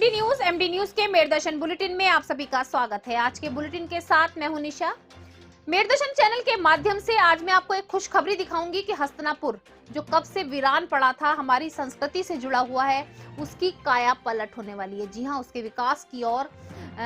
MD news के मेरदर्शन bulletin में आप सभी का स्वागत है। आज के बुलेटिन के साथ मैं हूं निशा। मेरदर्शन चैनल के माध्यम से आज मैं आपको एक खुशखबरी दिखाऊंगी कि हस्तिनापुर जो कब से वीरान पड़ा था, हमारी संस्कृति से जुड़ा हुआ है, उसकी काया पलट होने वाली है। जी हां, उसके विकास की ओर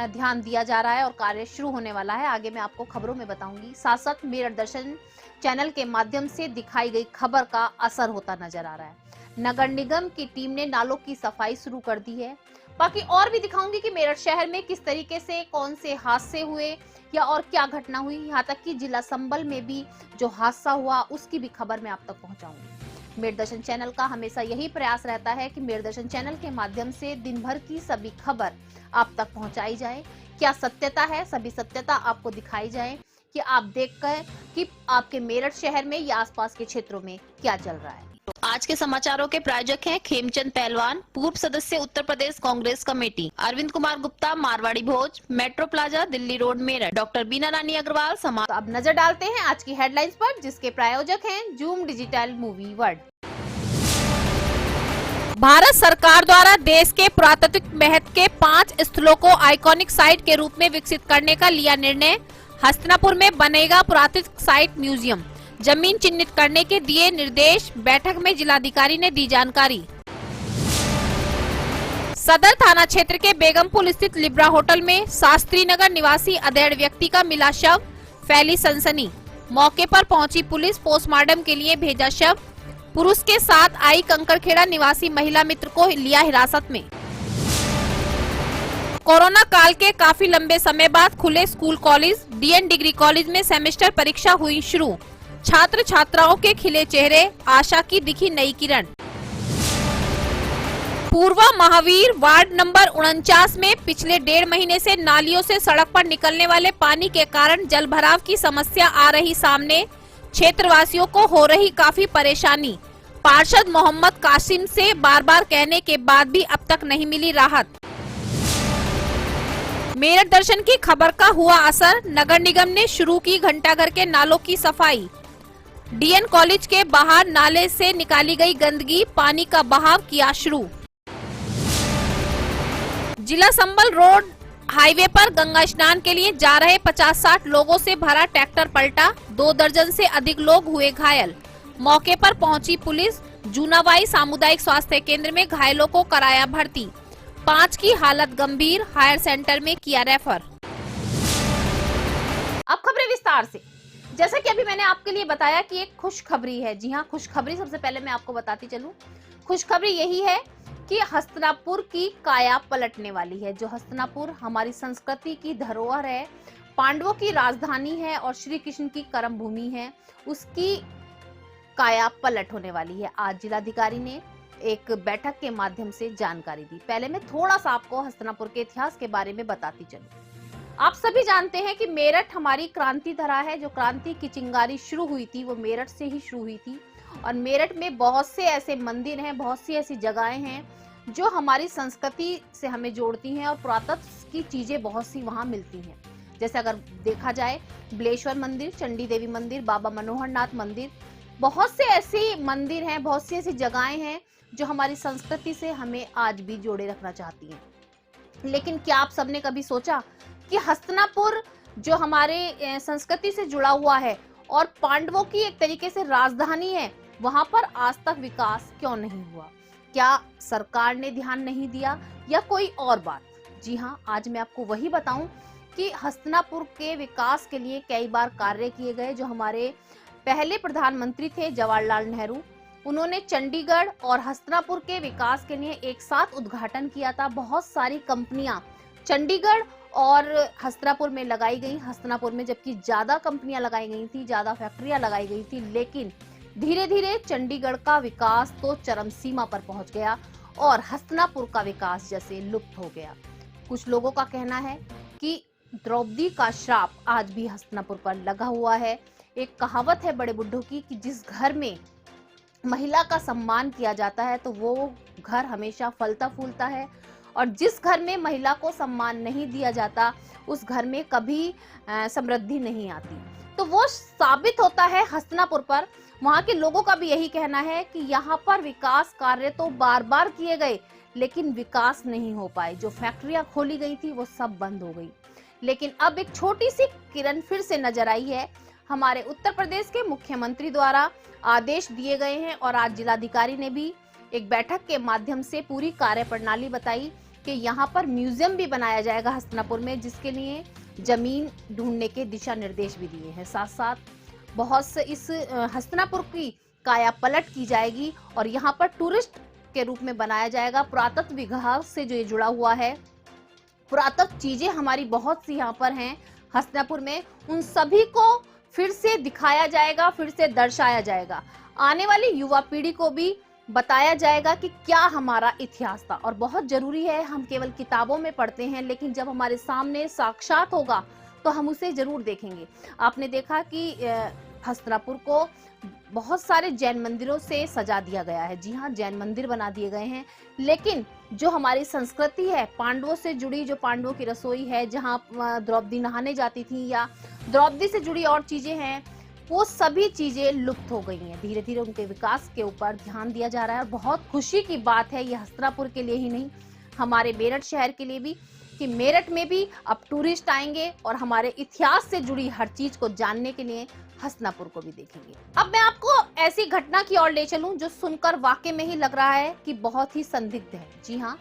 ध्यान दिया जा रहा है और कार्य शुरू होने वाला है। आगे मैं आपको खबरों में बताऊंगी। साथ साथ मेरदर्शन चैनल के माध्यम से दिखाई गई खबर का असर होता नजर आ रहा है। नगर निगम की टीम ने नालों की सफाई शुरू कर दी है। बाकी और भी दिखाऊंगी कि मेरठ शहर में किस तरीके से कौन से हादसे हुए या और क्या घटना हुई, यहाँ तक कि जिला संबल में भी जो हादसा हुआ उसकी भी खबर मैं आप तक पहुंचाऊंगी। मेरदर्शन चैनल का हमेशा यही प्रयास रहता है कि मेरदर्शन चैनल के माध्यम से दिन भर की सभी खबर आप तक पहुंचाई जाए। क्या सत्यता है, सभी सत्यता आपको दिखाई जाए कि आप देखकर कि आपके मेरठ शहर में या आसपास के क्षेत्रों में क्या चल रहा है। आज के समाचारों के प्रायोजक हैं खेमचंद पहलवान, पूर्व सदस्य Uttar Pradesh Congress committee, Arvind Kumar Gupta, Marwari Bhoj, metro plaza, Delhi road, Meerut, doctor Bina Rani Agarwal समाज। अब नजर डालते हैं आज की हेडलाइंस पर, जिसके प्रायोजक हैं zoom digital movie world. Bharat सरकार द्वारा देश के पुरातात्विक महत्व के 5 स्थलों को आइकॉनिक साइट के रूप में विकसित करने का लिया निर्णय। हस्तिनापुर में बनेगा पुरातात्विक साइट म्यूजियम। जमीन चिन्हित करने के दिए निर्देश। बैठक में जिलाधिकारी ने दी जानकारी। सदर थाना क्षेत्र के बेगमपुर स्थित लिब्रा होटल में शास्त्री नगर निवासी अधेड़ व्यक्ति का मिला शव, फैली सनसनी। मौके पर पहुंची पुलिस, पोस्टमार्टम के लिए भेजा शव। पुरुष के साथ आई कंकड़खेड़ा निवासी महिला मित्र को लिया हिरासत में। कोरोना काल के काफी लंबे समय बाद खुले school college. DN degree college में सेमेस्टर परीक्षा हुई शुरू। छात्र छात्राओं के खिले चेहरे, आशा की दिखी नई किरण। पूर्वा महावीर वार्ड नंबर 49 में पिछले 1.5 महीने से नालियों से सड़क पर निकलने वाले पानी के कारण जल भराव की समस्या आ रही सामने। क्षेत्रवासियों को हो रही काफी परेशानी। पार्षद मोहम्मद कासिम से बार बार कहने के बाद भी अब तक नहीं मिली राहत। मेरठ दर्शन की खबर का हुआ असर। नगर निगम ने शुरू की घंटाघर के नालों की सफाई। डीएन कॉलेज के बाहर नाले से निकाली गई गंदगी, पानी का बहाव किया शुरू। जिला संबल रोड हाईवे पर गंगा स्नान के लिए जा रहे 50-60 लोगों से भरा ट्रैक्टर पलटा। 2 दर्जन से अधिक लोग हुए घायल। मौके पर पहुंची पुलिस। जूनाबाई सामुदायिक स्वास्थ्य केंद्र में घायलों को कराया भर्ती। 5 की हालत गंभीर, हायर सेंटर में किया रेफर। अब खबरें विस्तार से। जैसा कि अभी मैंने आपके लिए बताया कि एक खुशखबरी है। जी हाँ, खुशखबरी सबसे पहले मैं आपको बताती चलूं। खुशखबरी यही है कि हस्तिनापुर की काया पलटने वाली है। जो हस्तिनापुर हमारी संस्कृति की धरोहर है, पांडवों की राजधानी है और श्री कृष्ण की कर्म भूमि है, उसकी काया पलट होने वाली है। आज जिलाधिकारी ने एक बैठक के माध्यम से जानकारी दी। पहले मैं थोड़ा सा आपको हस्तिनापुर के इतिहास के बारे में बताती चलूं। आप सभी जानते हैं कि मेरठ हमारी क्रांति धरा है। जो क्रांति की चिंगारी शुरू हुई थी वो मेरठ से ही शुरू हुई थी और मेरठ में बहुत से ऐसे मंदिर हैं, बहुत सी ऐसी जगहें हैं जो हमारी संस्कृति से हमें जोड़ती हैं और पुरातत्व की चीजें बहुत सी वहां मिलती हैं। जैसे अगर देखा जाए, बिलेश्वर मंदिर, चंडी देवी मंदिर, बाबा मनोहर नाथ मंदिर, बहुत से ऐसे मंदिर हैं, बहुत सी ऐसी जगहें हैं जो हमारी संस्कृति से हमें आज भी जोड़े रखना चाहती हैं। लेकिन क्या आप सबने कभी सोचा कि हस्तिनापुर जो हमारे संस्कृति से जुड़ा हुआ है और पांडवों की एक तरीके से राजधानी है, वहां पर आज तक विकास क्यों नहीं हुआ? क्या सरकार ने ध्यान नहीं दिया या कोई और बात? जी हाँ, आज मैं आपको वही बताऊं कि हस्तिनापुर के विकास के लिए कई बार कार्य किए गए। जो हमारे पहले प्रधानमंत्री थे जवाहरलाल नेहरू, उन्होंने चंडीगढ़ और हस्तिनापुर के विकास के लिए एक साथ उद्घाटन किया था। बहुत सारी कंपनियां चंडीगढ़ और हस्तिनापुर में लगाई गई। हस्तिनापुर में जबकि ज्यादा कंपनियां लगाई गई थी, ज्यादा फैक्ट्रियां लगाई गई थी, लेकिन धीरे धीरे चंडीगढ़ का विकास तो चरम सीमा पर पहुंच गया और हस्तिनापुर का विकास जैसे लुप्त हो गया। कुछ लोगों का कहना है कि द्रौपदी का श्राप आज भी हस्तिनापुर पर लगा हुआ है। एक कहावत है बड़े बुड्ढों की कि जिस घर में महिला का सम्मान किया जाता है तो वो घर हमेशा फलता फूलता है, और जिस घर में महिला को सम्मान नहीं दिया जाता उस घर में कभी समृद्धि नहीं आती। तो वो साबित होता है हस्तिनापुर पर। वहां के लोगों का भी यही कहना है कि यहाँ पर विकास कार्य तो बार बार किए गए, लेकिन विकास नहीं हो पाए। जो फैक्ट्रियां खोली गई थी वो सब बंद हो गई। लेकिन अब एक छोटी सी किरण फिर से नजर आई है। हमारे उत्तर प्रदेश के मुख्यमंत्री द्वारा आदेश दिए गए हैं और आज जिलाधिकारी ने भी एक बैठक के माध्यम से पूरी कार्यप्रणाली बताई कि यहाँ पर म्यूजियम भी बनाया जाएगा हस्तिनापुर में, जिसके लिए जमीन ढूंढने के दिशा निर्देश भी दिए हैं। साथ साथ बहुत से इस हस्तिनापुर की काया पलट की जाएगी और यहाँ पर टूरिस्ट के रूप में बनाया जाएगा। पुरातत्व विभाग से जो ये जुड़ा हुआ है, पुरातत्व चीजें हमारी बहुत सी यहाँ पर हैं हस्तिनापुर में, उन सभी को फिर से दिखाया जाएगा, फिर से दर्शाया जाएगा। आने वाली युवा पीढ़ी को भी बताया जाएगा कि क्या हमारा इतिहास था। और बहुत जरूरी है, हम केवल किताबों में पढ़ते हैं, लेकिन जब हमारे सामने साक्षात होगा तो हम उसे जरूर देखेंगे। आपने देखा कि हस्तिनापुर को बहुत सारे जैन मंदिरों से सजा दिया गया है। जी हाँ, जैन मंदिर बना दिए गए हैं, लेकिन जो हमारी संस्कृति है, पांडवों से जुड़ी जो पांडवों की रसोई है, जहाँ द्रौपदी नहाने जाती थी या द्रौपदी से जुड़ी और चीजें हैं, वो सभी चीजें लुप्त हो गई हैं। धीरे धीरे उनके विकास के ऊपर ध्यान दिया जा रहा है और बहुत खुशी की बात है ये हस्तिनापुर के लिए ही नहीं, हमारे मेरठ शहर के लिए भी, कि मेरठ में भी अब टूरिस्ट आएंगे और हमारे इतिहास से जुड़ी हर चीज को जानने के लिए हस्तिनापुर को भी देखेंगे। अब मैं आपको ऐसी घटना की ओर ले चलूं जो सुनकर वाकई में ही लग रहा है कि बहुत ही संदिग्ध है। जी हाँ,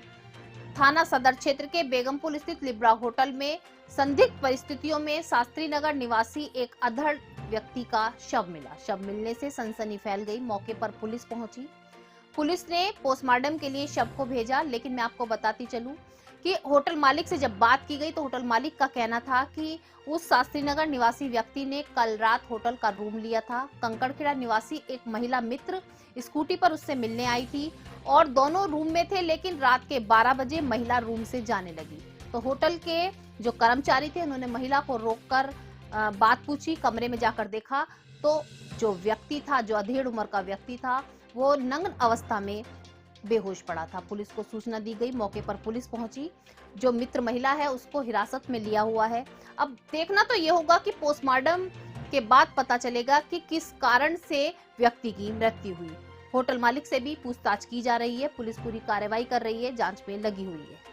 थाना सदर क्षेत्र के बेगमपुर स्थित लिब्रा होटल में संदिग्ध परिस्थितियों में शास्त्री नगर निवासी एक अधड़ व्यक्ति का शव मिला। शव मिलने से सनसनी फैल गई। मौके पर पुलिस पहुंची। पुलिस ने पोस्टमार्टम के लिए शव को भेजा, लेकिन मैं आपको बताती चलूं कि होटल मालिक से जब बात की गई तो होटल मालिक का कहना था कि उस शास्त्री नगर निवासी व्यक्ति ने कल रात होटल का रूम लिया था। कंकड़खेड़ा निवासी एक महिला मित्र स्कूटी पर उससे मिलने आई थी और दोनों रूम में थे, लेकिन रात के 12 बजे महिला रूम से जाने लगी। तो होटल के जो कर्मचारी थे उन्होंने महिला को रोककर बात पूछी। कमरे में जाकर देखा तो जो व्यक्ति था, जो अधेड़ उम्र का व्यक्ति था, वो नग्न अवस्था में बेहोश पड़ा था। पुलिस को सूचना दी गई। मौके पर पुलिस पहुंची। जो मित्र महिला है उसको हिरासत में लिया हुआ है। अब देखना तो ये होगा कि पोस्टमार्टम के बाद पता चलेगा कि किस कारण से व्यक्ति की मृत्यु हुई। होटल मालिक से भी पूछताछ की जा रही है। पुलिस पूरी कार्रवाई कर रही है, जांच में लगी हुई है।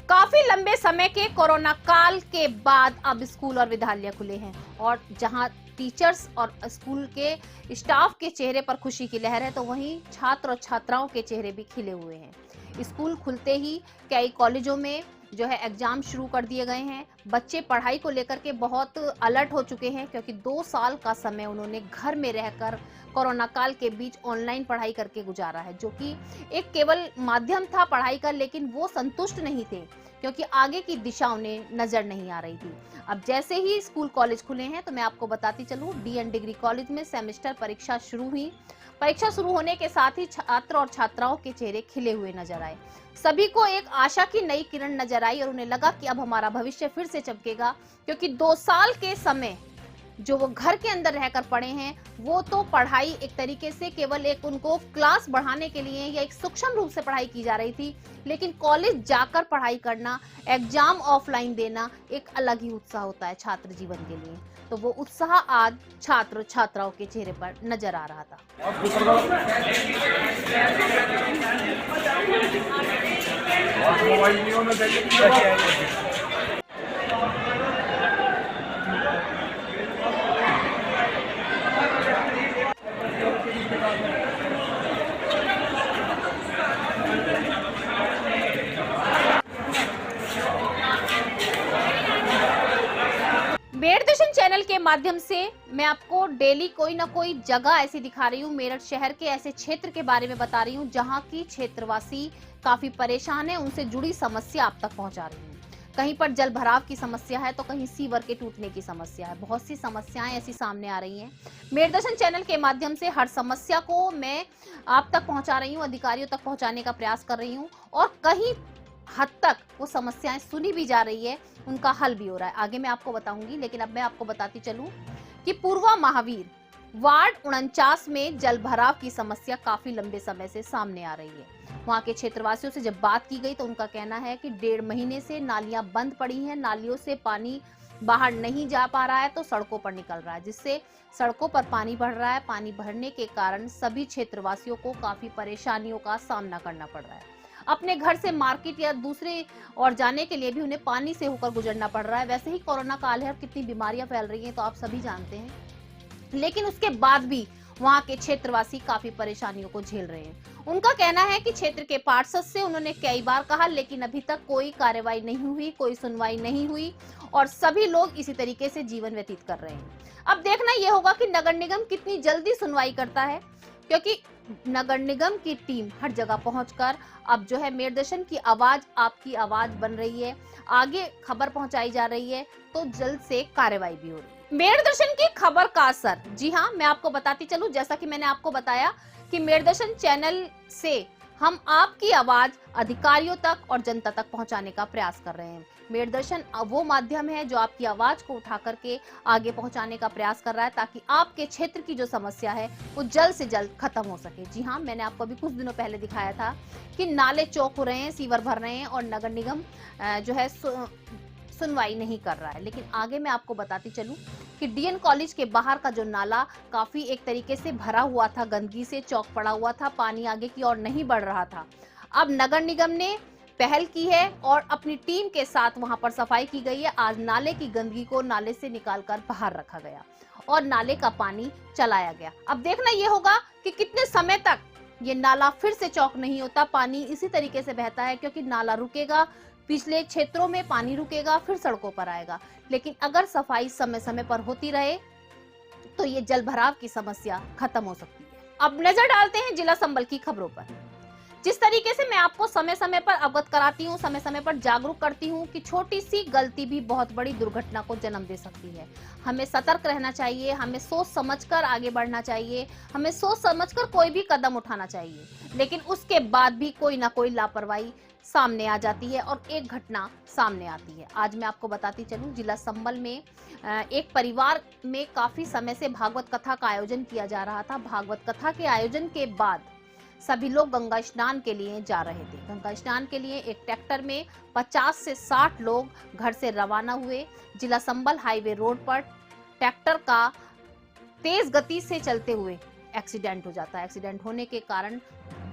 काफी लंबे समय के कोरोना काल के बाद अब स्कूल और विद्यालय खुले हैं और जहां टीचर्स और स्कूल के स्टाफ के चेहरे पर खुशी की लहर है, तो वहीं छात्र और छात्राओं के चेहरे भी खिले हुए हैं। स्कूल खुलते ही कई कॉलेजों में जो है एग्जाम शुरू कर दिए गए हैं। बच्चे पढ़ाई को लेकर के बहुत अलर्ट हो चुके हैं, क्योंकि 2 साल का समय उन्होंने घर में रहकर कोरोना काल के बीच ऑनलाइन पढ़ाई करके गुजारा है, जो कि एक केवल माध्यम था पढ़ाई का, लेकिन वो संतुष्ट नहीं थे क्योंकि आगे की दिशा उन्हें नजर नहीं आ रही थी। अब जैसे ही स्कूल कॉलेज खुले हैं तो मैं आपको बताती चलूं, डीएन डिग्री कॉलेज में सेमेस्टर परीक्षा शुरू हुई। परीक्षा शुरू होने के साथ ही छात्र और छात्राओं के चेहरे खिले हुए नजर आए। सभी को एक आशा की नई किरण नजर आई और उन्हें लगा कि अब हमारा भविष्य फिर से चमकेगा, क्योंकि 2 साल के समय जो वो घर के अंदर रहकर पढ़े हैं, वो तो पढ़ाई एक तरीके से केवल एक उनको क्लास बढ़ाने के लिए या एक सूक्ष्म रूप से पढ़ाई की जा रही थी, लेकिन कॉलेज जाकर पढ़ाई करना, एग्जाम ऑफलाइन देना एक अलग ही उत्साह होता है छात्र जीवन के लिए। तो वो उत्साह आज छात्र छात्राओं के चेहरे पर नजर आ रहा था। मेरठ चैनल के माध्यम से मैं आपको डेली कोई ना कोई जगह ऐसी दिखा रही हूँ, मेरठ शहर के ऐसे क्षेत्र के बारे में बता रही हूँ जहाँ की क्षेत्रवासी काफी परेशान है, उनसे जुड़ी समस्या आप तक पहुँचा रही हूँ। कहीं पर जल भराव की समस्या है तो कहीं सीवर के टूटने की समस्या है। बहुत सी समस्याएं ऐसी सामने आ रही हैं। मेरठ चैनल के माध्यम से हर समस्या को मैं आप तक पहुंचा रही हूं, अधिकारियों तक पहुंचाने का प्रयास कर रही हूं। और कहीं हद तक वो समस्याएं सुनी भी जा रही है, उनका हल भी हो रहा है। आगे मैं आपको बताऊंगी, लेकिन अब मैं आपको बताती चलूं कि पूर्वा महावीर वार्ड 49 में जल भराव की समस्या काफी लंबे समय से सामने आ रही है। वहां के क्षेत्रवासियों से जब बात की गई तो उनका कहना है कि 1.5 महीने से नालियां बंद पड़ी हैं, नालियों से पानी बाहर नहीं जा पा रहा है तो सड़कों पर निकल रहा है, जिससे सड़कों पर पानी बढ़ रहा है। पानी बढ़ने के कारण सभी क्षेत्रवासियों को काफी परेशानियों का सामना करना पड़ रहा है। अपने घर से मार्केट या दूसरे और जाने के लिए भी उन्हें पानी से होकर गुजरना पड़ रहा है। वैसे ही कोरोना काल है और कितनी बीमारियां फैल रही हैं तो आप सभी जानते हैं, लेकिन उसके बाद भी वहां के क्षेत्रवासी काफी परेशानियों को झेल रहे हैं। उनका कहना है कि क्षेत्र के पार्षद से उन्होंने कई बार कहा, लेकिन अभी तक कोई कार्रवाई नहीं हुई, कोई सुनवाई नहीं हुई और सभी लोग इसी तरीके से जीवन व्यतीत कर रहे हैं। अब देखना यह होगा कि नगर निगम कितनी जल्दी सुनवाई करता है, क्योंकि नगर निगम की टीम हर जगह पहुंचकर अब जो है मेरदर्शन की आवाज आपकी आवाज बन रही है, आगे खबर पहुंचाई जा रही है, तो जल्द से कार्रवाई भी हो रही है। मेरदर्शन की खबर का असर, जी हाँ, मैं आपको बताती चलूं, जैसा कि मैंने आपको बताया कि मेरदर्शन चैनल से हम आपकी आवाज अधिकारियों तक और जनता तक पहुंचाने का प्रयास कर रहे हैं। मेरदर्शन वो माध्यम है जो आपकी आवाज को उठा करके आगे पहुंचाने का प्रयास कर रहा है, ताकि आपके क्षेत्र की जो समस्या है वो जल्द से जल्द खत्म हो सके। जी हाँ, मैंने आपको अभी कुछ दिनों पहले दिखाया था कि नाले चौक हो रहे हैं, सीवर भर रहे हैं और नगर निगम जो है सुनवाई नहीं कर रहा है। लेकिन आगे मैं आपको बताती चलूं कि डीएन कॉलेज के बाहर का जो नाला काफी एक तरीके से भरा हुआ था, गंदगी से चौक पड़ा हुआ था, पानी आगे की ओर नहीं बढ़ रहा था। अब नगर निगम ने पहल की है और अपनी टीम के साथ वहां पर सफाई की गई है। आज नाले की गंदगी को नाले से निकालकर बाहर रखा गया और नाले का पानी चलाया गया। अब देखना यह होगा कि कितने समय तक ये नाला फिर से चौक नहीं होता, पानी इसी तरीके से बहता है, क्योंकि नाला रुकेगा, पिछले क्षेत्रों में पानी रुकेगा, फिर सड़कों पर आएगा। लेकिन अगर सफाई समय समय पर होती रहे तो ये जल भराव की समस्या खत्म हो सकती है। अब नजर डालते हैं जिला संबल की खबरों पर। जिस तरीके से मैं आपको समय समय पर अवगत कराती हूँ, समय समय पर जागरूक करती हूँ कि छोटी सी गलती भी बहुत बड़ी दुर्घटना को जन्म दे सकती है। हमें सतर्क रहना चाहिए, हमें सोच समझकर आगे बढ़ना चाहिए, हमें सोच समझकर कोई भी कदम उठाना चाहिए। लेकिन उसके बाद भी कोई ना कोई लापरवाही सामने आ जाती है और एक घटना सामने आती है। आज मैं आपको बताती चलूं, जिला संबल में एक परिवार में काफी समय से भागवत कथा का आयोजन किया जा रहा था। भागवत कथा के आयोजन के बाद सभी लोग गंगा स्नान के लिए जा रहे थे। गंगा स्नान के लिए एक ट्रैक्टर में 50 से 60 लोग घर से रवाना हुए। जिला संबल हाईवे रोड पर ट्रैक्टर का तेज गति से चलते हुए एक्सीडेंट हो जाता है। एक्सीडेंट होने के कारण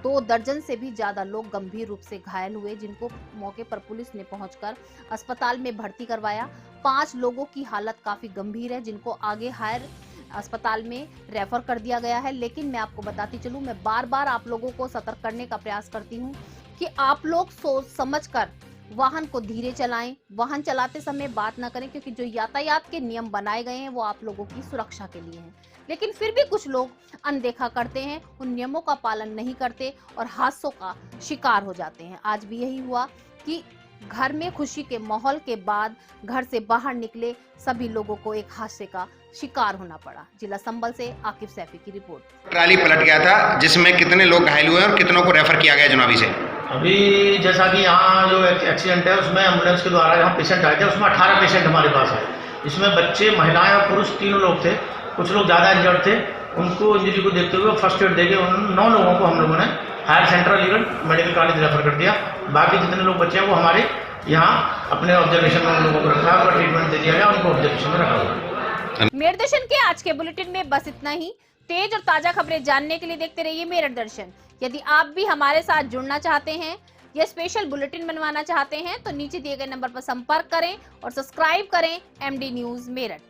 2 दर्जन से भी ज्यादा लोग गंभीर रूप से घायल हुए, जिनको मौके पर पुलिस ने पहुंचकर अस्पताल में भर्ती करवाया। 5 लोगों की हालत काफी गंभीर है, जिनको आगे हायर अस्पताल में रेफर कर दिया गया है। लेकिन मैं आपको बताती चलूं, मैं बार बार आप लोगों को सतर्क करने का प्रयास करती हूं कि आप लोग सोच समझकर वाहन को धीरे चलाएं, वाहन चलाते समय बात ना करें, क्योंकि जो यातायात के नियम बनाए गए हैं वो आप लोगों की सुरक्षा के लिए हैं। लेकिन फिर भी कुछ लोग अनदेखा करते हैं, उन नियमों का पालन नहीं करते और हादसों का शिकार हो जाते हैं। आज भी यही हुआ कि घर में खुशी के माहौल के बाद घर से बाहर निकले सभी लोगों को एक हादसे का शिकार होना पड़ा। जिला संबल से आकिब सैफी की रिपोर्ट। ट्राली पलट गया था जिसमें कितने लोग घायल हुए और कितनों को रेफर किया गया जुनावी से? अभी जैसा कि यहाँ जो एक्सीडेंट है उसमें एम्बुलेंस के द्वारा यहाँ पेशेंट आए थे, उसमें 18 पेशेंट हमारे पास आए। इसमें बच्चे, महिलाएं और पुरुष 3 लोग थे। कुछ लोग ज़्यादा इंजर्ड थे, उनको इंजरी को देखते हुए फर्स्ट एड देके उन 9 लोगों को हम लोगों ने higher centre Aligarh medical college refer कर दिया। बाकी जितने लोग बच्चे हैं वो हमारे यहाँ अपने ऑब्जर्वेशन में उन लोगों को रखा हुआ, ट्रीटमेंट दे दिया गया, उनको ऑब्जर्वेशन में रखा हुआ। मेरठ के आज के बुलेटिन में बस इतना ही। तेज और ताजा खबरें जानने के लिए देखते रहिए मेरठ दर्शन। यदि आप भी हमारे साथ जुड़ना चाहते हैं या स्पेशल बुलेटिन बनवाना चाहते हैं तो नीचे दिए गए नंबर पर संपर्क करें और सब्सक्राइब करें MD न्यूज मेरठ।